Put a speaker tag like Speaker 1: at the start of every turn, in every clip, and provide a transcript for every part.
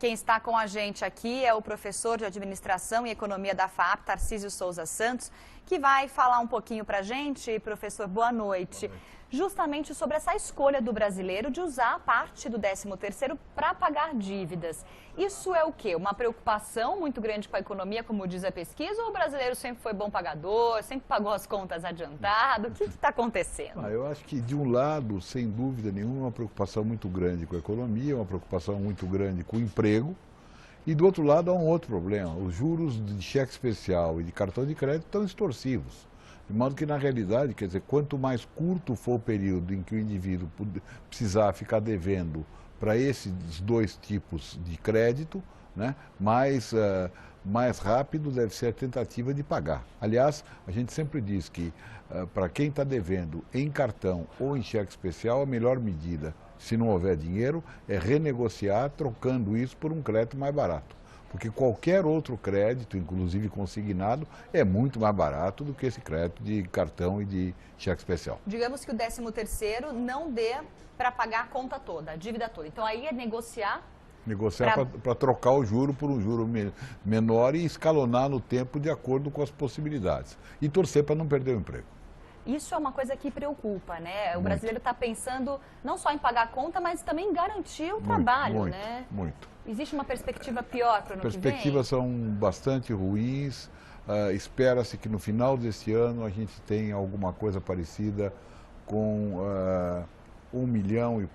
Speaker 1: Quem está com a gente aqui é o professor de Administração e Economia da FAAP, Tarcísio Souza Santos, que vai falar um pouquinho para a gente. Professor, boa noite. Justamente sobre essa escolha do brasileiro de usar parte do 13º para pagar dívidas. Isso é o quê? Uma preocupação muito grande com a economia, como diz a pesquisa, ou o brasileiro sempre foi bom pagador, sempre pagou as contas adiantado? O que está acontecendo?
Speaker 2: Eu acho que, de um lado, sem dúvida nenhuma, uma preocupação muito grande com a economia, uma preocupação muito grande com o emprego. E, do outro lado, há um outro problema. Os juros de cheque especial e de cartão de crédito estão extorsivos. De modo que, na realidade, quer dizer, quanto mais curto for o período em que o indivíduo precisar ficar devendo para esses dois tipos de crédito, né, mais rápido deve ser a tentativa de pagar. Aliás, a gente sempre diz que, para quem está devendo em cartão ou em cheque especial, a melhor medida, se não houver dinheiro, é renegociar, trocando isso por um crédito mais barato. Porque qualquer outro crédito, inclusive consignado, é muito mais barato do que esse crédito de cartão e de cheque especial.
Speaker 1: Digamos que o 13º não dê para pagar a conta toda, a dívida toda. Então aí é negociar...
Speaker 2: Negociar para trocar o juro por um juro menor e escalonar no tempo de acordo com as possibilidades. E torcer para não perder o emprego.
Speaker 1: Isso é uma coisa que preocupa, né? O brasileiro está pensando não só em pagar a conta, mas também em garantir o trabalho, né?
Speaker 2: Muito.
Speaker 1: Existe uma perspectiva pior para o ano que vem?
Speaker 2: Perspectivas são bastante ruins. Espera-se que no final deste ano a gente tenha alguma coisa parecida com 1 milhão e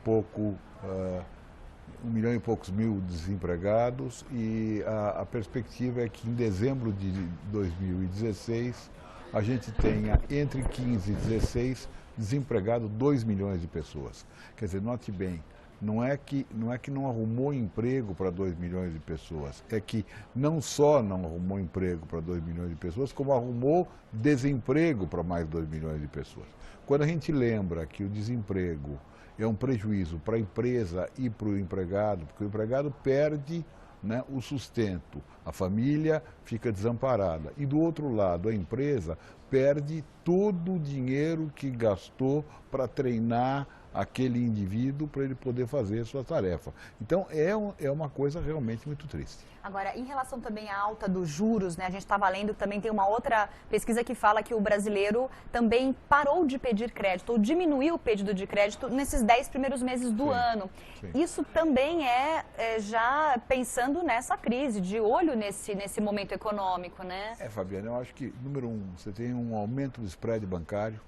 Speaker 2: poucos mil desempregados, e a perspectiva é que em dezembro de 2016 a gente tenha entre 15 e 16 desempregado 2 milhões de pessoas. Quer dizer, note bem, não é que não arrumou emprego para 2 milhões de pessoas, é que não só não arrumou emprego para 2 milhões de pessoas, como arrumou desemprego para mais 2 milhões de pessoas. Quando a gente lembra que o desemprego é um prejuízo para a empresa e para o empregado, porque o empregado perde, né, o sustento, a família fica desamparada. E do outro lado, a empresa perde todo o dinheiro que gastou para treinar aquele indivíduo para ele poder fazer a sua tarefa. Então, é uma coisa realmente muito triste.
Speaker 1: Agora, em relação também à alta dos juros, né, a gente estava lendo que também tem uma outra pesquisa que fala que o brasileiro também parou de pedir crédito, ou diminuiu o pedido de crédito nesses 10 primeiros meses do ano.
Speaker 2: Sim.
Speaker 1: Isso também é já pensando nessa crise, de olho nesse momento econômico, né?
Speaker 2: Fabiana, eu acho que, número 1, você tem um aumento do spread bancário,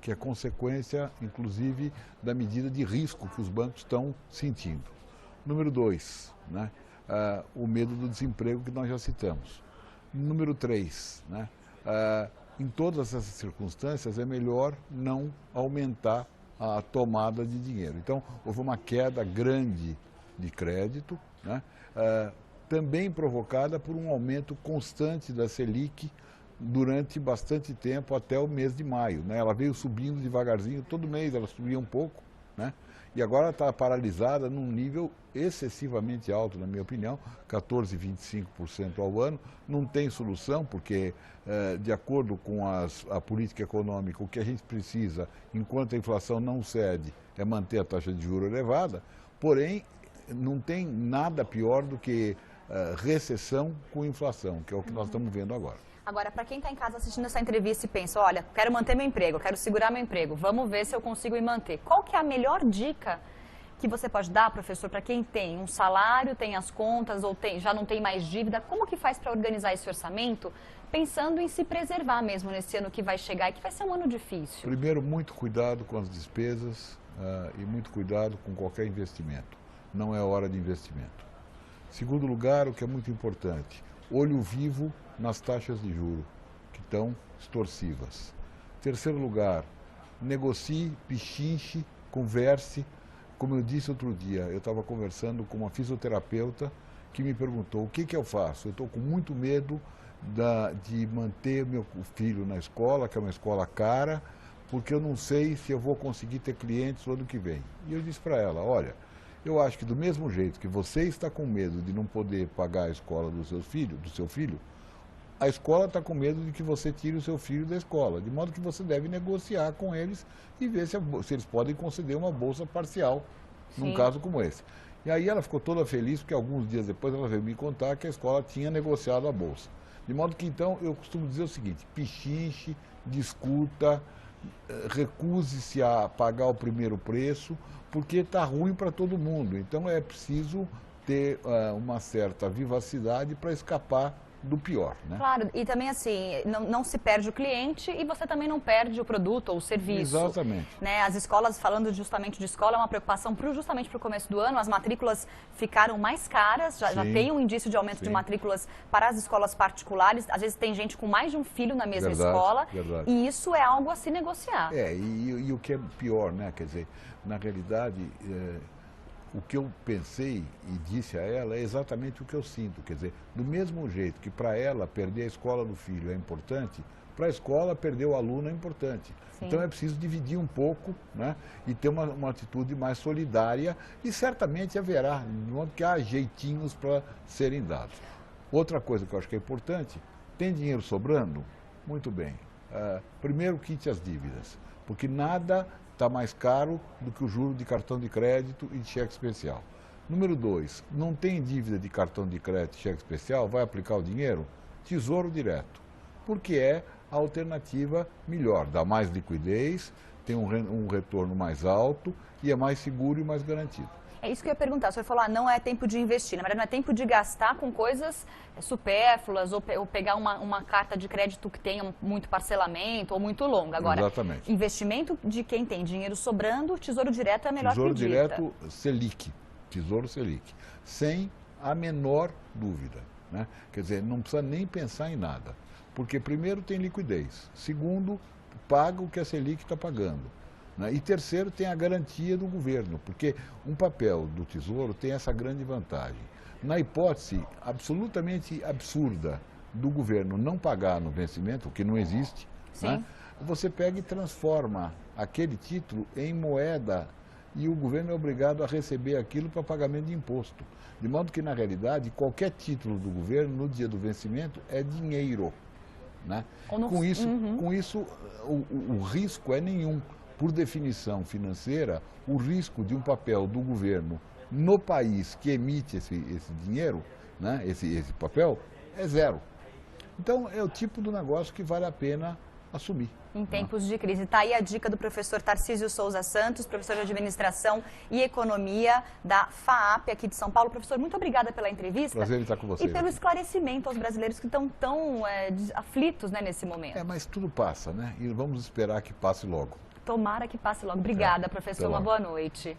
Speaker 2: que é consequência, inclusive, da medida de risco que os bancos estão sentindo. Número 2, né, o medo do desemprego que nós já citamos. Número 3, né, em todas essas circunstâncias é melhor não aumentar a tomada de dinheiro. Então, houve uma queda grande de crédito, né, também provocada por um aumento constante da Selic durante bastante tempo, até o mês de maio, né? Ela veio subindo devagarzinho, todo mês ela subia um pouco, né? E agora está paralisada num nível excessivamente alto, na minha opinião, 14, 25% ao ano. Não tem solução, porque, de acordo com a política econômica, o que a gente precisa, enquanto a inflação não cede, é manter a taxa de juros elevada. Porém, não tem nada pior do que recessão com inflação, que é o que nós estamos vendo agora.
Speaker 1: Agora, para quem está em casa assistindo essa entrevista e pensa, olha, quero manter meu emprego, quero segurar meu emprego, vamos ver se eu consigo me manter. Qual que é a melhor dica que você pode dar, professor, para quem tem um salário, tem as contas ou já não tem mais dívida? Como que faz para organizar esse orçamento, pensando em se preservar mesmo nesse ano que vai chegar e que vai ser um ano difícil?
Speaker 2: Primeiro, muito cuidado com as despesas e muito cuidado com qualquer investimento. Não é hora de investimento. Segundo lugar, o que é muito importante, olho vivo nas taxas de juros, que estão extorsivas. Terceiro lugar, negocie, pichinche, converse. Como eu disse outro dia, eu estava conversando com uma fisioterapeuta que me perguntou o que eu faço. Eu estou com muito medo de manter meu filho na escola, que é uma escola cara, porque eu não sei se eu vou conseguir ter clientes no ano que vem. E eu disse para ela, olha, eu acho que do mesmo jeito que você está com medo de não poder pagar a escola do seu filho, a escola está com medo de que você tire o seu filho da escola, de modo que você deve negociar com eles e ver se eles podem conceder uma bolsa parcial num caso como esse. E aí ela ficou toda feliz, porque alguns dias depois ela veio me contar que a escola tinha negociado a bolsa. De modo que, então, eu costumo dizer o seguinte: pichinche, discuta, recuse-se a pagar o primeiro preço, porque está ruim para todo mundo. Então é preciso ter uma certa vivacidade para escapar do pior, né?
Speaker 1: Claro, e também assim, não se perde o cliente e você também não perde o produto ou o serviço.
Speaker 2: Exatamente.
Speaker 1: Né? As escolas, falando justamente de escola, é uma preocupação justamente para o começo do ano, as matrículas ficaram mais caras, já tem um indício de aumento de matrículas para as escolas particulares, às vezes tem gente com mais de um filho na mesma escola, e isso é algo a se negociar.
Speaker 2: E o que é pior, né? Quer dizer, na realidade, o que eu pensei e disse a ela é exatamente o que eu sinto. Quer dizer, do mesmo jeito que para ela perder a escola do filho é importante, para a escola perder o aluno é importante. Sim. Então é preciso dividir um pouco, né, e ter uma atitude mais solidária, e certamente haverá, de modo que há jeitinhos para serem dados. Outra coisa que eu acho que é importante: tem dinheiro sobrando? Muito bem. Primeiro, quite as dívidas, porque nada está mais caro do que o juro de cartão de crédito e de cheque especial. Número 2, não tem dívida de cartão de crédito e cheque especial, vai aplicar o dinheiro? Tesouro Direto, porque é a alternativa melhor, dá mais liquidez, tem um retorno mais alto e é mais seguro e mais garantido.
Speaker 1: É isso que eu ia perguntar. O senhor falou, não é tempo de investir. Na verdade, não é tempo de gastar com coisas supérfluas ou pegar uma carta de crédito que tenha muito parcelamento ou muito longa. Agora,
Speaker 2: exatamente.
Speaker 1: Investimento de quem tem dinheiro sobrando, Tesouro Direto é a melhor pedida.
Speaker 2: Tesouro Direto Selic, Tesouro Selic, sem a menor dúvida, né? Quer dizer, não precisa nem pensar em nada, porque primeiro tem liquidez, segundo, paga o que a Selic está pagando. E terceiro, tem a garantia do governo, porque um papel do Tesouro tem essa grande vantagem. Na hipótese absolutamente absurda do governo não pagar no vencimento, o que não existe, né, você pega e transforma aquele título em moeda e o governo é obrigado a receber aquilo para pagamento de imposto. De modo que, na realidade, qualquer título do governo no dia do vencimento é dinheiro, né? Com isso o risco é nenhum. Por definição financeira, o risco de um papel do governo no país que emite esse dinheiro, né, esse papel, é zero. Então, é o tipo do negócio que vale a pena assumir.
Speaker 1: Em tempos de crise. Está aí a dica do professor Tarcísio Souza Santos, professor de Administração e Economia da FAAP aqui de São Paulo. Professor, muito obrigada pela entrevista.
Speaker 2: Prazer em estar com você.
Speaker 1: E pelo esclarecimento aos brasileiros que estão tão aflitos, né, nesse momento.
Speaker 2: Mas tudo passa, né? E vamos esperar que passe logo.
Speaker 1: Tomara que passe logo. Obrigada, professor. Uma boa noite.